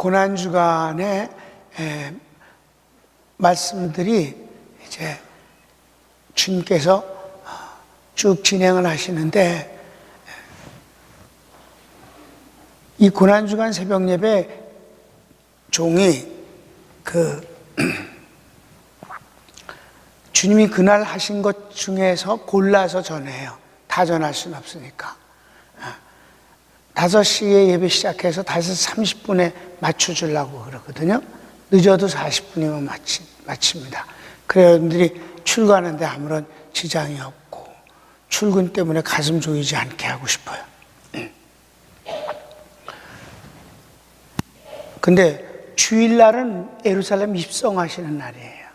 고난주간의 말씀들이 이제 주님께서 쭉 진행을 하시는데, 이 고난주간 새벽 예배 종이 주님이 그날 하신 것 중에서 골라서 전해요. 다 전할 수는 없으니까. 5시에 예배 시작해서 5시 30분에 맞춰주려고 그러거든요. 늦어도 40분이면 마칩니다. 그래야 여러분들이 출근하는데 아무런 지장이 없고, 출근 때문에 가슴 조이지 않게 하고 싶어요. 근데 주일날은 예루살렘 입성하시는 날이에요.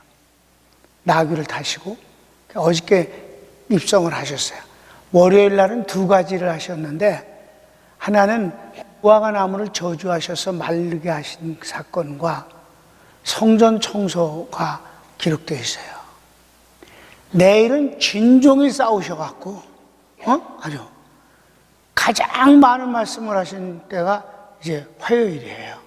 나귀를 타시고 어저께 입성을 하셨어요. 월요일날은 2가지를 하셨는데, 하나는 무화과 나무를 저주하셔서 마르게 하신 사건과 성전 청소가 기록되어 있어요. 내일은 진종이 싸우셔갖고 아주 가장 많은 말씀을 하신 때가 이제 화요일이에요.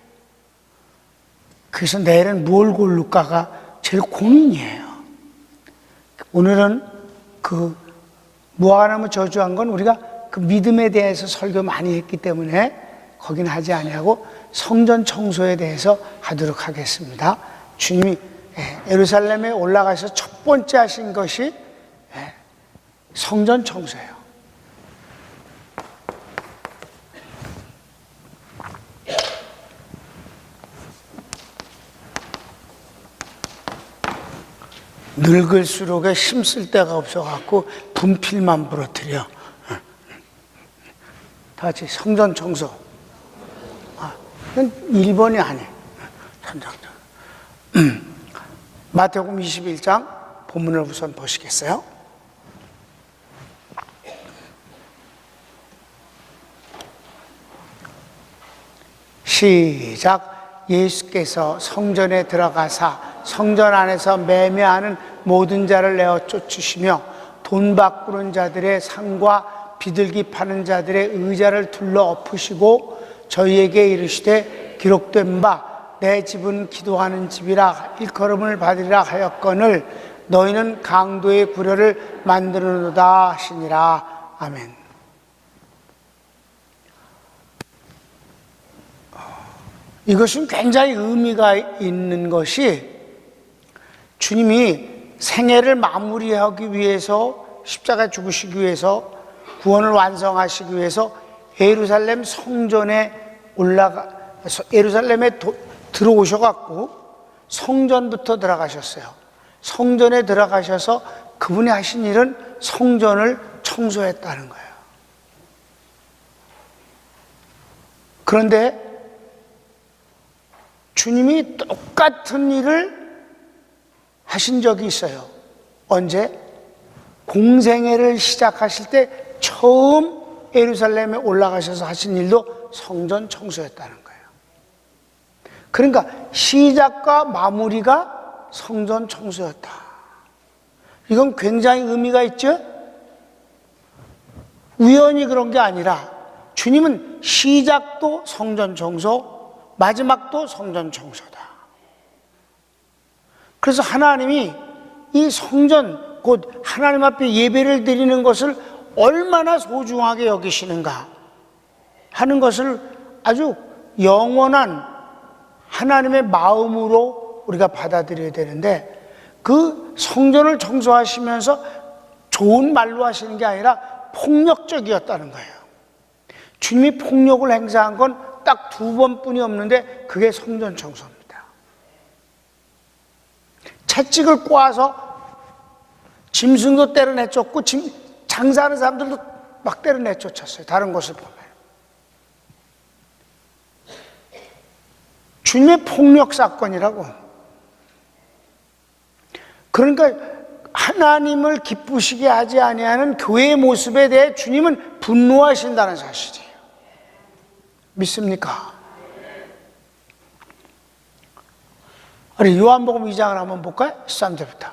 그래서 내일은 뭘 고를까가 제일 고민이에요. 오늘은 무화과나무 저주한 건 우리가 그 믿음에 대해서 설교 많이 했기 때문에 거기는 하지 아니하고 성전 청소에 대해서 하도록 하겠습니다. 주님이 예루살렘에 올라가서 첫 번째 하신 것이 성전 청소예요. 늙을수록 힘쓸 데가 없어갖고 분필만 부러뜨려. 다 같이 성전 청소. 이건 1번이 아니에요. 마태복음 21장 본문을 우선 보시겠어요? 시작. 예수께서 성전에 들어가사 성전 안에서 매매하는 모든 자를 내어 쫓으시며 돈 바꾸는 자들의 상과 비둘기 파는 자들의 의자를 둘러 엎으시고 저희에게 이르시되 기록된 바 내 집은 기도하는 집이라 일컬음을 받으리라 하였거늘 너희는 강도의 구려를 만드는도다 하시니라. 아멘. 이것은 굉장히 의미가 있는 것이, 주님이 생애를 마무리하기 위해서, 십자가에 죽으시기 위해서, 구원을 완성하시기 위해서 예루살렘 성전에 예루살렘에 들어오셔갖고 성전부터 들어가셨어요. 성전에 들어가셔서 그분이 하신 일은 성전을 청소했다는 거예요. 그런데 주님이 똑같은 일을 하신 적이 있어요. 언제? 공생애를 시작하실 때 처음 예루살렘에 올라가셔서 하신 일도 성전 청소였다는 거예요. 그러니까 시작과 마무리가 성전 청소였다. 이건 굉장히 의미가 있죠? 우연히 그런 게 아니라 주님은 시작도 성전 청소, 마지막도 성전 청소다. 그래서 하나님이 이 성전, 곧 하나님 앞에 예배를 드리는 것을 얼마나 소중하게 여기시는가 하는 것을 아주 영원한 하나님의 마음으로 우리가 받아들여야 되는데, 그 성전을 청소하시면서 좋은 말로 하시는 게 아니라 폭력적이었다는 거예요. 주님이 폭력을 행사한 건 딱 2번뿐이 없는데 그게 성전 청소입니다. 채찍을 꼬아서 짐승도 때려 내쫓고 장사하는 사람들도 막 때려 내쫓았어요. 다른 곳을 보면. 주님의 폭력 사건이라고. 그러니까 하나님을 기쁘시게 하지 아니하는 교회의 모습에 대해 주님은 분노하신다는 사실이에요. 믿습니까? 우리 요한복음 2장을 한번 볼까요? 13절부터.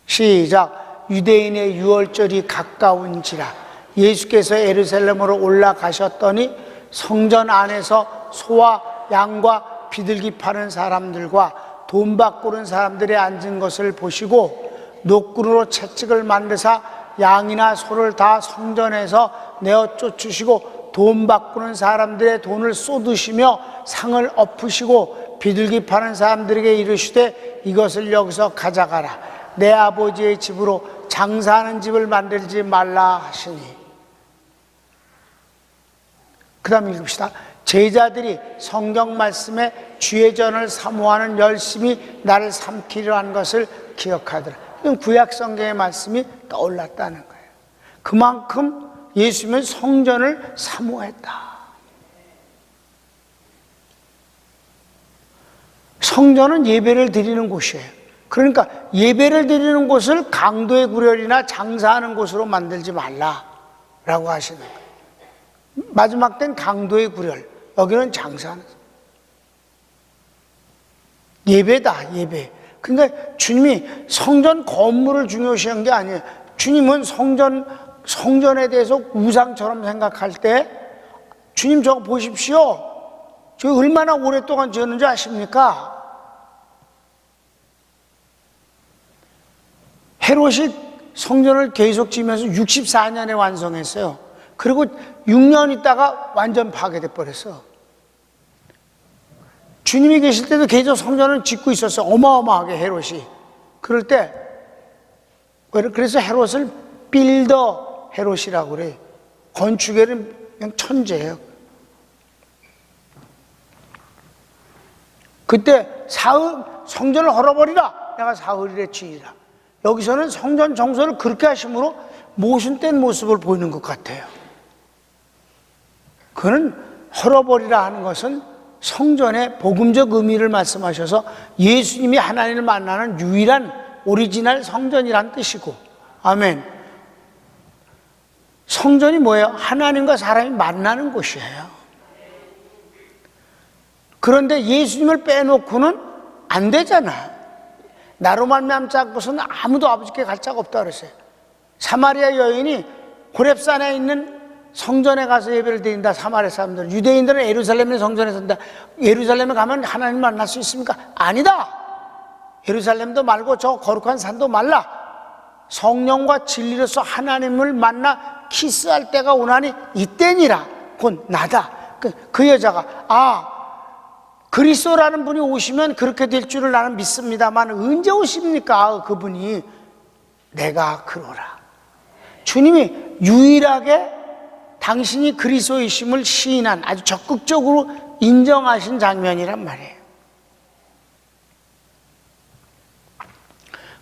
시작. 유대인의 유월절이 가까운지라 예수께서 예루살렘으로 올라가셨더니 성전 안에서 소와 양과 비둘기 파는 사람들과 돈 바꾸는 사람들이 앉은 것을 보시고 노끈으로 채찍을 만드사 양이나 소를 다 성전에서 내어 쫓으시고 돈 바꾸는 사람들의 돈을 쏟으시며 상을 엎으시고 비둘기 파는 사람들에게 이르시되 이것을 여기서 가져가라. 내 아버지의 집으로 장사하는 집을 만들지 말라 하시니. 그 다음 읽읍시다. 제자들이 성경 말씀에 주의 전을 사모하는 열심히 나를 삼키려 한 것을 기억하더라. 이건 구약 성경의 말씀이 떠올랐다는 거예요. 그만큼 예수님은 성전을 사모했다. 성전은 예배를 드리는 곳이에요. 그러니까 예배를 드리는 곳을 강도의 구렬이나 장사하는 곳으로 만들지 말라라고 하시는 거예요. 마지막 때는 강도의 구렬, 여기는 장사하는 예배다, 예배. 그러니까 주님이 성전 건물을 중요시한 게 아니에요. 주님은 성전에 대해서 우상처럼 생각할 때 주님 저거 보십시오. 저 얼마나 오랫동안 지었는지 아십니까? 헤롯이 성전을 계속 지으면서 64년에 완성했어요. 그리고 6년 있다가 완전 파괴돼 버렸어. 주님이 계실 때도 계속 성전을 짓고 있었어요. 어마어마하게 헤롯이. 그럴 때 그래서 헤롯을 빌더 헤롯이라고 그래요. 건축에는 그냥 천재예요. 그때 성전을 헐어버리라. 내가 사흘에 치리라. 여기서는 성전 정서를 그렇게 하심으로 모순된 모습을 보이는 것 같아요. 그는 헐어버리라 하는 것은 성전의 복음적 의미를 말씀하셔서 예수님이 하나님을 만나는 유일한 오리지널 성전이란 뜻이고, 아멘. 성전이 뭐예요? 하나님과 사람이 만나는 곳이에요. 그런데 예수님을 빼놓고는 안 되잖아. 나로 말미암자 것은 아무도 아버지께 갈 자가 없다 그랬어요. 사마리아 여인이 호렙산에 있는 성전에 가서 예배를 드린다. 사마리아 사람들은. 유대인들은 예루살렘의 성전에 선다. 예루살렘에 가면 하나님 만날 수 있습니까? 아니다. 예루살렘도 말고 저 거룩한 산도 말라. 성령과 진리로서 하나님을 만나 키스할 때가 오나니 이때니라. 곧 나다. 그 여자가 그리스도라는 분이 오시면 그렇게 될 줄을 나는 믿습니다만 언제 오십니까? 그분이. 내가 그러라. 주님이 유일하게 당신이 그리스도이심을 시인한, 아주 적극적으로 인정하신 장면이란 말이에요.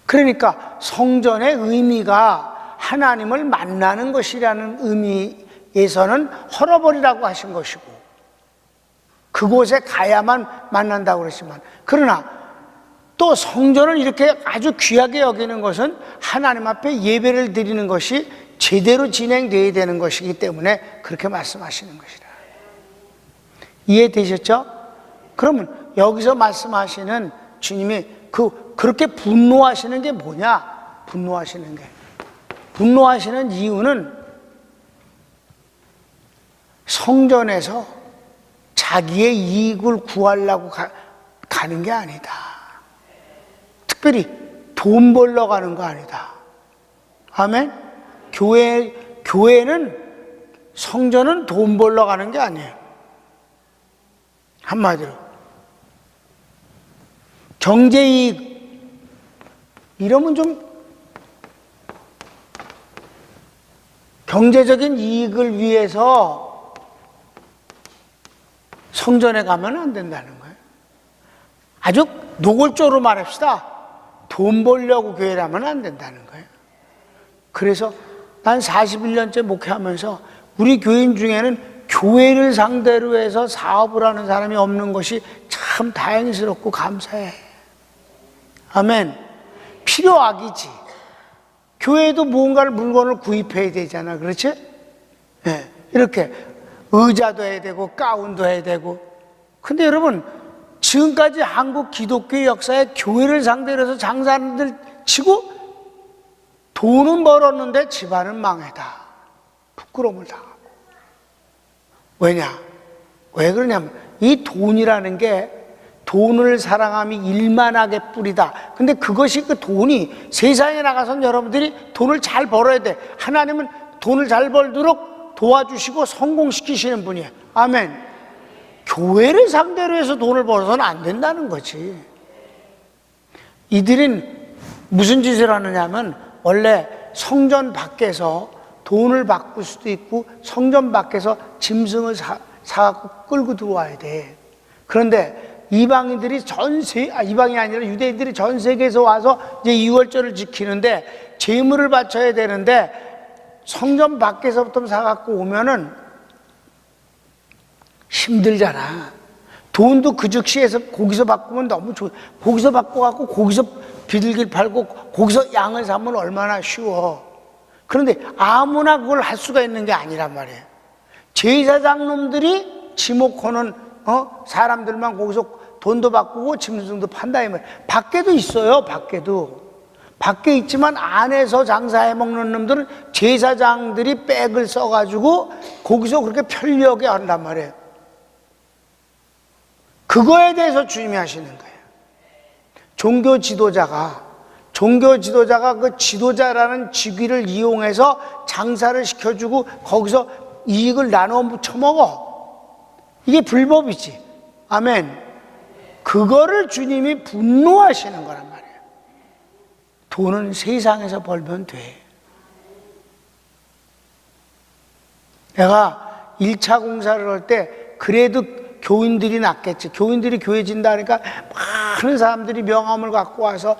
그러니까 성전의 의미가 하나님을 만나는 것이라는 의미에서는 헐어버리라고 하신 것이고, 그곳에 가야만 만난다고 그랬지만, 그러나 또 성전을 이렇게 아주 귀하게 여기는 것은 하나님 앞에 예배를 드리는 것이 제대로 진행되어야 되는 것이기 때문에 그렇게 말씀하시는 것이라. 이해되셨죠? 그러면 여기서 말씀하시는 주님이 그렇게 분노하시는 게 뭐냐? 분노하시는 이유는 성전에서 자기의 이익을 구하려고 가는 게 아니다. 특별히 돈 벌러 가는 거 아니다. 아멘? 교회는, 성전은 돈 벌러 가는 게 아니에요. 한마디로. 경제이익, 이러면 좀 경제적인 이익을 위해서 성전에 가면 안 된다는 거예요. 아주 노골적으로 말합시다. 돈 벌려고 교회를 하면 안 된다는 거예요. 그래서 난 41년째 목회하면서 우리 교인 중에는 교회를 상대로 해서 사업을 하는 사람이 없는 것이 참 다행스럽고 감사해. 아멘. 필요악이지. 교회도 무언가를 물건을 구입해야 되잖아. 그렇지? 네. 이렇게 의자도 해야 되고 가운도 해야 되고. 근데 여러분, 지금까지 한국 기독교 역사에 교회를 상대로 해서 장사하는 치고 돈은 벌었는데 집안은 망해다. 부끄러움을 당하고. 왜냐? 왜 그러냐면 이 돈이라는 게 돈을 사랑함이 일만하게 뿌리다. 근데 그것이 그 돈이 세상에 나가서 여러분들이 돈을 잘 벌어야 돼. 하나님은 돈을 잘 벌도록 도와주시고 성공시키시는 분이에요. 아멘. 교회를 상대로 해서 돈을 벌어서는 안 된다는 거지. 이들은 무슨 짓을 하느냐면 원래 성전 밖에서 돈을 바꿀 수도 있고 성전 밖에서 짐승을 사갖고 끌고 들어와야 돼. 그런데 이방인들이 이방이 아니라 유대인들이 전 세계에서 와서 이제 유월절을 지키는데 제물을 바쳐야 되는데 성전 밖에서부터 사갖고 오면은 힘들잖아. 돈도 그 즉시에서 거기서 바꾸면 너무 좋아. 거기서 바꿔갖고 거기서 비둘기를 팔고 거기서 양을 사면 얼마나 쉬워. 그런데 아무나 그걸 할 수가 있는 게 아니란 말이에요. 제사장 놈들이 지목하는 사람들만 거기서 돈도 바꾸고 짐승도 판다 이 말이에요. 밖에도 있어요. 밖에 있지만 안에서 장사해 먹는 놈들은 제사장들이 백을 써가지고 거기서 그렇게 편리하게 한단 말이에요. 그거에 대해서 주님이 하시는 거예요. 종교 지도자가 그 지도자라는 직위를 이용해서 장사를 시켜주고 거기서 이익을 나눠 처먹어. 이게 불법이지. 아멘. 그거를 주님이 분노하시는 거란 말이에요. 돈은 세상에서 벌면 돼. 내가 1차 공사를 할 때 그래도 교인들이 낫겠지. 교인들이 교회 진다니까 많은 사람들이 명함을 갖고 와서,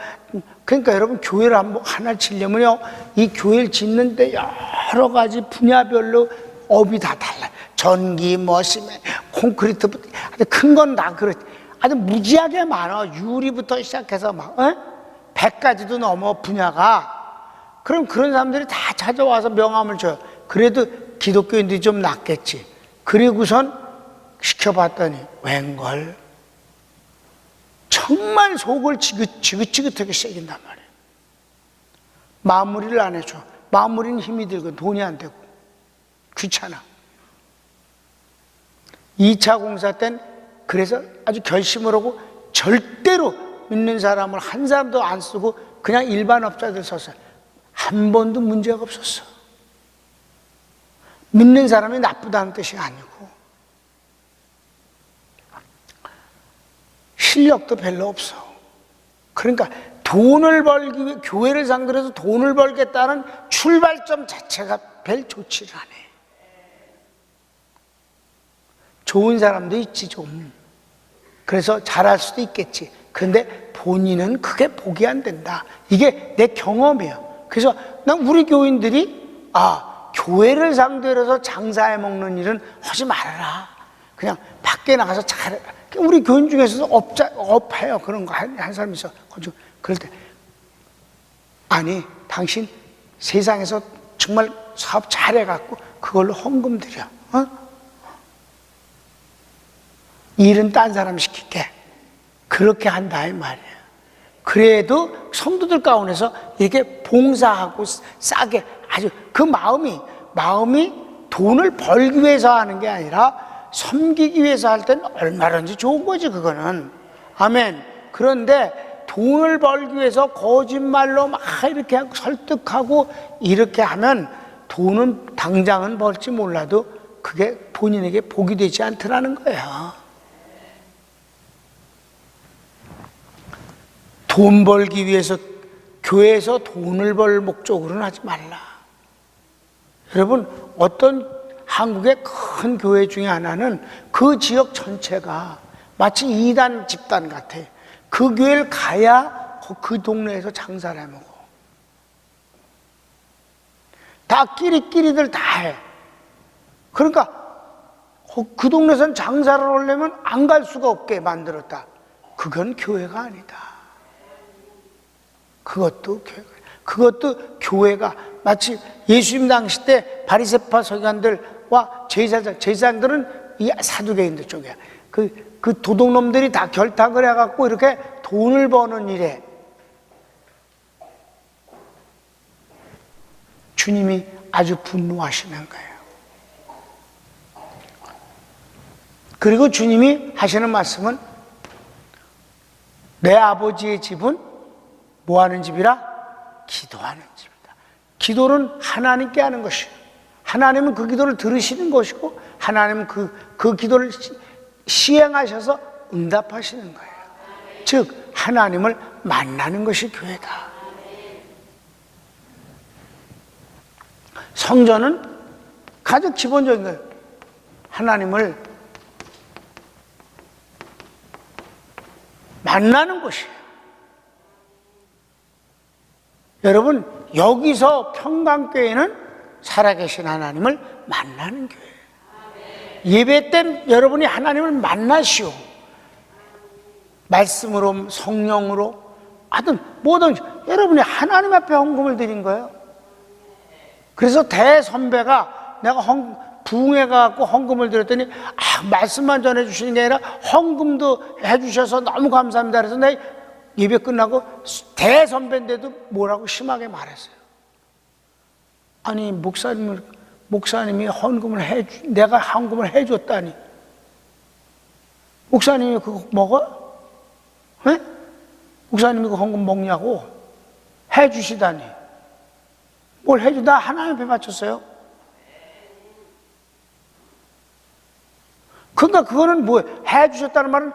그러니까 여러분 교회를 하나 치려면요, 이 교회를 짓는데 여러 가지 분야별로 업이 다 달라요. 전기, 시멘, 콘크리트, 큰 건 다 그렇지. 아주 무지하게 많아. 유리부터 시작해서 100가지도 넘어 분야가. 그럼 그런 사람들이 다 찾아와서 명함을 줘요. 그래도 기독교인들이 좀 낫겠지. 그리고선 시켜봤더니 웬걸 정말 속을 지긋지긋하게 새긴단 말이에요. 마무리를 안 해줘. 마무리는 힘이 들고 돈이 안 되고 귀찮아. 2차 공사 땐 그래서 아주 결심을 하고 절대로 믿는 사람을 한 사람도 안 쓰고 그냥 일반 업자들 썼어요. 한 번도 문제가 없었어. 믿는 사람이 나쁘다는 뜻이 아니고 실력도 별로 없어. 그러니까 돈을 벌기 위해 교회를 상대로 해서 돈을 벌겠다는 출발점 자체가 별 좋지를 않아. 좋은 사람도 있지 좀. 그래서 잘할 수도 있겠지. 그런데 본인은 크게 복이 안 된다. 이게 내 경험이에요. 그래서 난 우리 교인들이 교회를 상대로 해서 장사해 먹는 일은 하지 말아라. 그냥 밖에 나가서 잘해라. 우리 교인 중에서도 업해요. 그런 거 한 사람 있어. 그럴 때 아니 당신 세상에서 정말 사업 잘해갖고 그걸로 헌금 드려. 일은 딴 사람 시킬게. 그렇게 한다 이 말이에요. 그래도 성도들 가운데서 이렇게 봉사하고 싸게 아주 그 마음이 돈을 벌기 위해서 하는 게 아니라 섬기기 위해서 할 때는 얼마든지 좋은 거지 그거는. 아멘. 그런데 돈을 벌기 위해서 거짓말로 막 이렇게 설득하고 이렇게 하면 돈은 당장은 벌지 몰라도 그게 본인에게 복이 되지 않더라는 거예요. 돈 벌기 위해서 교회에서 돈을 벌 목적으로는 하지 말라. 여러분 어떤 한국의 큰 교회 중에 하나는 그 지역 전체가 마치 2단 집단 같아. 그 교회를 가야 그 동네에서 장사를 해 먹어. 다 끼리끼리들 다 해. 그러니까 그 동네에서는 장사를 하려면 안 갈 수가 없게 만들었다. 그건 교회가 아니다. 그것도 교회가 마치 예수님 당시 때 바리새파 서기관들과 제사장들은 이 사두개인들 쪽이야. 그 도둑놈들이 다 결탁을 해갖고 이렇게 돈을 버는 일에 주님이 아주 분노하시는 거예요. 그리고 주님이 하시는 말씀은 내 아버지의 집은 뭐하는 집이라? 기도하는 집이다. 기도는 하나님께 하는 것이에요. 하나님은 그 기도를 들으시는 것이고 하나님은 그 기도를 시행하셔서 응답하시는 거예요. 즉 하나님을 만나는 것이 교회다. 성전은 가장 기본적인 거예요. 하나님을 만나는 곳이에요. 여러분, 여기서 평강교회는 살아계신 하나님을 만나는 교회예요. 예배 때 여러분이 하나님을 만나시오. 말씀으로, 성령으로, 하여튼 뭐든 여러분이 하나님 앞에 헌금을 드린 거예요. 그래서 대선배가 내가 부흥회 가고 헌금을 드렸더니 말씀만 전해주시는 게 아니라 헌금도 해주셔서 너무 감사합니다. 그래서 내가 예배 끝나고 대선배인데도 뭐라고 심하게 말했어요. 아니 목사님이 헌금을 내가 헌금을 해줬다니 목사님이 그거 먹어? 네? 목사님이 그 헌금 먹냐고 해주시다니 뭘 해줘? 나 하나님 앞에 바쳤어요. 그러니까 그거는 뭐 해주셨다는 말은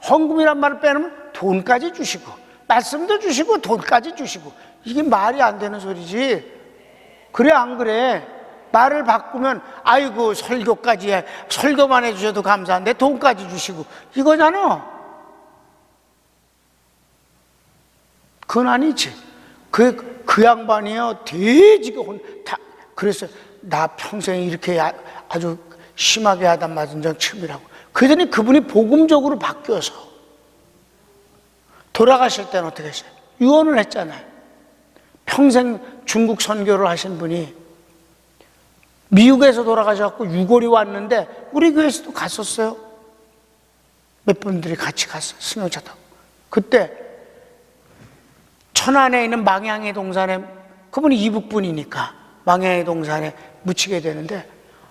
헌금이란 말을 빼놓으면 돈까지 주시고 말씀도 주시고 돈까지 주시고 이게 말이 안 되는 소리지. 그래 안 그래? 말을 바꾸면 아이고 설교까지 해. 설교만 해주셔도 감사한데 돈까지 주시고 이거잖아. 그건 아니지. 그 양반이요 돼지가 그랬어요. 나 평생 이렇게 아주 심하게 하다 맞은 적 처음이라고. 그러더니 그분이 복음적으로 바뀌어서 돌아가실 때는 어떻게 했어요? 유언을 했잖아요. 평생 중국 선교를 하신 분이 미국에서 돌아가셔서 유골이 왔는데 우리 교회에서도 갔었어요. 몇 분들이 같이 갔어요. 승용차 타고. 그때 천안에 있는 망향의 동산에 그분이 이북분이니까 망향의 동산에 묻히게 되는데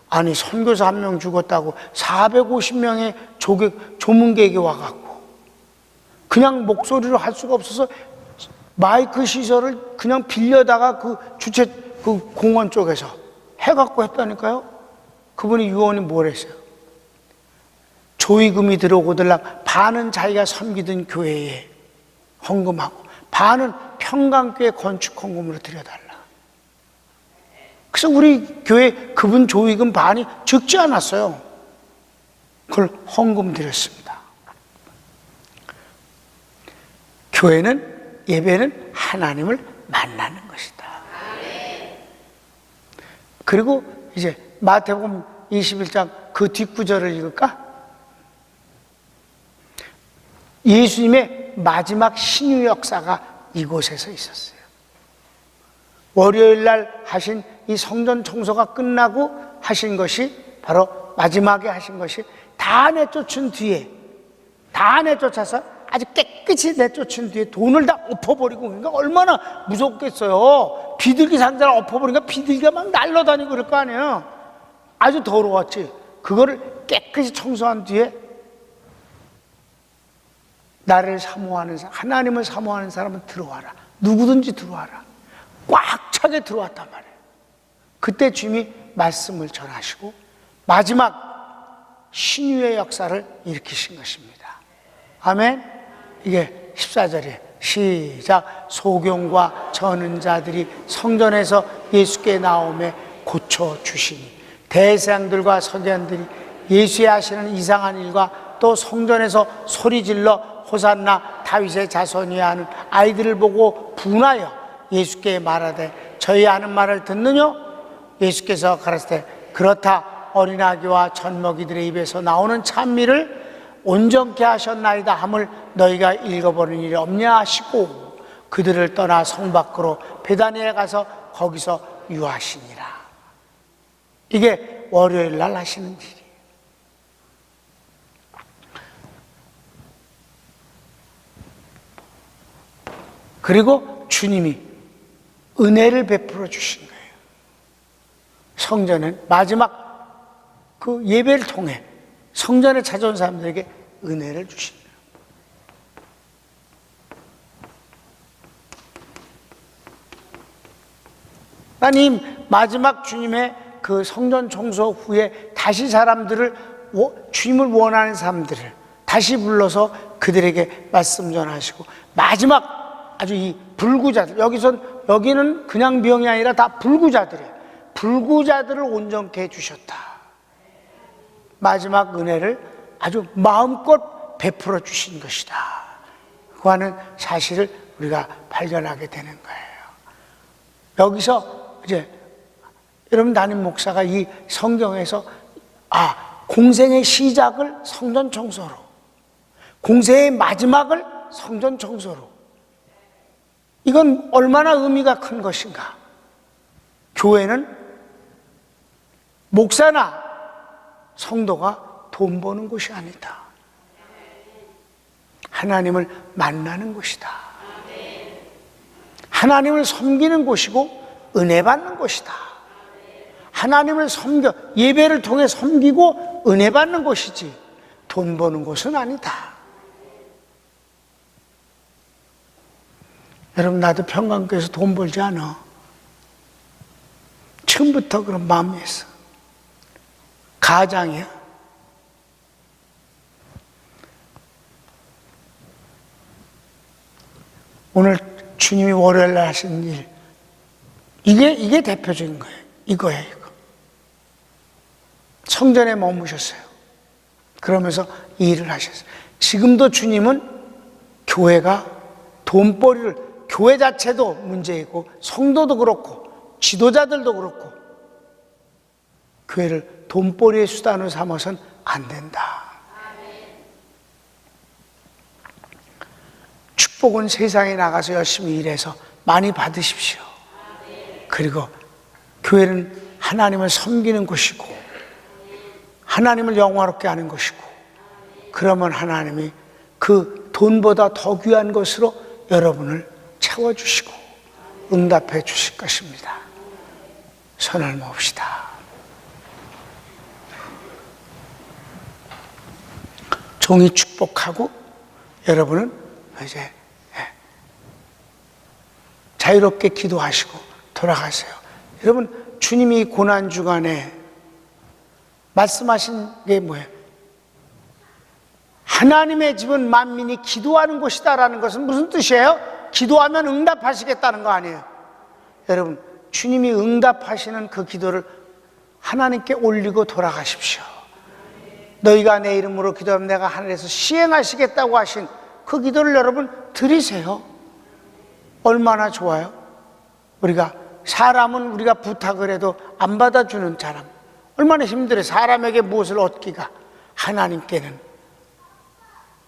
아니 선교사 한 명 죽었다고 450명의 조문객이 와갖고 그냥 목소리로 할 수가 없어서 마이크 시설을 그냥 빌려다가 그 공원 쪽에서 해갖고 했다니까요. 그분이 유언이 뭘 했어요? 조의금이 들어오고들랑 반은 자기가 섬기던 교회에 헌금하고 반은 평강교회 건축 헌금으로 드려달라. 그래서 우리 교회 그분 조의금 반이 적지 않았어요. 그걸 헌금 드렸습니다. 교회는 예배는 하나님을 만나는 것이다. 그리고 이제 마태복음 21장 그 뒷구절을 읽을까? 예수님의 마지막 신유 역사가 이곳에서 있었어요. 월요일 날 하신 이 성전 청소가 끝나고 하신 것이 바로 마지막에 하신 것이 다 내쫓은 뒤에 다 내쫓아서 아주 깨끗이 내쫓은 뒤에 돈을 다 엎어버리고 그러니까 얼마나 무섭겠어요. 비둘기 상자를 엎어버리니까 비둘기가 막 날아다니고 그럴 거 아니에요. 아주 더러웠지. 그거를 깨끗이 청소한 뒤에 나를 사모하는 사람, 하나님을 사모하는 사람은 들어와라. 누구든지 들어와라. 꽉 차게 들어왔단 말이에요. 그때 주님이 말씀을 전하시고 마지막 신유의 역사를 일으키신 것입니다. 아멘. 이게 14절에 시작. 소경과 저는 자들이 성전에서 예수께 나오매 고쳐주시니 대제사장들과 서기관들이 예수의 하시는 이상한 일과 또 성전에서 소리질러 호산나 다윗의 자손이야 하는 아이들을 보고 분하여 예수께 말하되 저희 하는 말을 듣느냐? 예수께서 가라사대 그렇다. 어린아기와 젖먹이들의 입에서 나오는 찬미를 온전케 하셨나이다 함을 너희가 읽어보는 일이 없냐 하시고 그들을 떠나 성 밖으로 베다니에 가서 거기서 유하시니라. 이게 월요일 날 하시는 일이에요. 그리고 주님이 은혜를 베풀어 주신 거예요. 성전은 마지막 그 예배를 통해 성전에 찾아온 사람들에게 은혜를 주시는 거예요. 하나님, 마지막 주님의 그 성전 청소 후에 다시 주님을 원하는 사람들을 다시 불러서 그들에게 말씀 전하시고, 마지막 아주 이 불구자들, 여기는 그냥 병이 아니라 다 불구자들이에요. 불구자들을 온전케 해주셨다. 마지막 은혜를 아주 마음껏 베풀어 주신 것이다 그 하는 사실을 우리가 발견하게 되는 거예요. 여기서 이제 여러분, 담임 목사가 이 성경에서 공생의 시작을 성전 청소로, 공생의 마지막을 성전 청소로, 이건 얼마나 의미가 큰 것인가. 교회는 목사나 성도가 돈 버는 곳이 아니다. 하나님을 만나는 곳이다. 하나님을 섬기는 곳이고 은혜 받는 곳이다. 하나님을 예배를 통해 섬기고 은혜 받는 곳이지 돈 버는 곳은 아니다. 여러분, 나도 평강교회에서 돈 벌지 않아. 처음부터 그런 마음이었어. 가장이야. 오늘 주님이 월요일날 하신 일, 이게 대표적인 거예요. 이거예요, 이거. 성전에 머무셨어요. 그러면서 이 일을 하셨어요. 지금도 주님은 교회가 돈벌이를, 교회 자체도 문제이고 성도도 그렇고 지도자들도 그렇고 교회를 돈벌이의 수단으로 삼아서는 안 된다. 축복은 세상에 나가서 열심히 일해서 많이 받으십시오. 그리고 교회는 하나님을 섬기는 곳이고 하나님을 영화롭게 하는 것이고, 그러면 하나님이 그 돈보다 더 귀한 것으로 여러분을 채워주시고 응답해 주실 것입니다. 손을 모읍시다. 종이 축복하고 여러분은 이제 자유롭게 기도하시고 돌아가세요. 여러분, 주님이 고난주간에 말씀하신 게 뭐예요? 하나님의 집은 만민이 기도하는 곳이다라는 것은 무슨 뜻이에요? 기도하면 응답하시겠다는 거 아니에요? 여러분, 주님이 응답하시는 그 기도를 하나님께 올리고 돌아가십시오. 너희가 내 이름으로 기도하면 내가 하늘에서 시행하시겠다고 하신 그 기도를 여러분 드리세요. 얼마나 좋아요? 사람은 우리가 부탁을 해도 안 받아주는 사람, 얼마나 힘들어요. 사람에게 무엇을 얻기가. 하나님께는,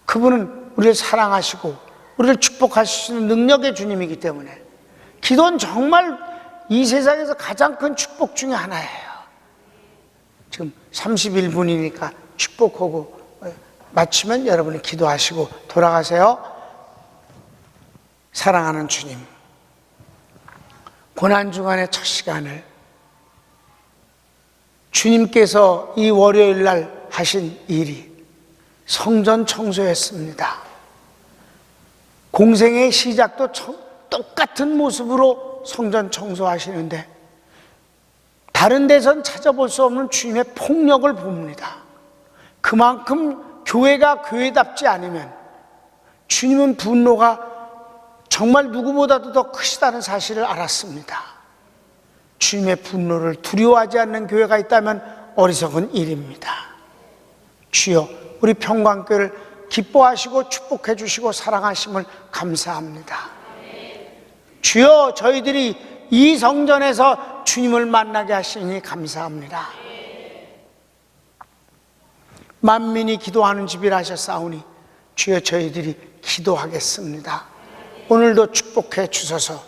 그분은 우리를 사랑하시고 우리를 축복하실 수 있는 능력의 주님이기 때문에 기도는 정말 이 세상에서 가장 큰 축복 중에 하나예요. 지금 31분이니까 축복하고 마치면 여러분이 기도하시고 돌아가세요. 사랑하는 주님, 고난주간의 첫 시간을 주님께서 이 월요일 날 하신 일이 성전 청소였습니다. 공생의 시작도 똑같은 모습으로 성전 청소하시는데 다른 데선 찾아볼 수 없는 주님의 폭력을 봅니다. 그만큼 교회가 교회답지 않으면 주님은 분노가 정말 누구보다도 더 크시다는 사실을 알았습니다. 주님의 분노를 두려워하지 않는 교회가 있다면 어리석은 일입니다. 주여, 우리 평강교회를 기뻐하시고 축복해 주시고 사랑하심을 감사합니다. 주여, 저희들이 이 성전에서 주님을 만나게 하시니 감사합니다. 만민이 기도하는 집이라 하셨사오니 주여, 저희들이 기도하겠습니다. 오늘도 축복해 주소서.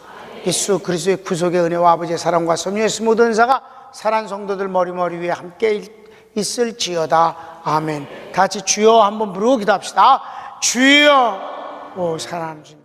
예수 그리스도의 구속의 은혜와 아버지의 사랑과 성령의 모든 은사가 사랑하는 성도들 머리 위에 함께 있을지어다. 아멘. 다 같이 주여 한번 부르고 기도합시다. 주여. 오, 사랑하는 주님.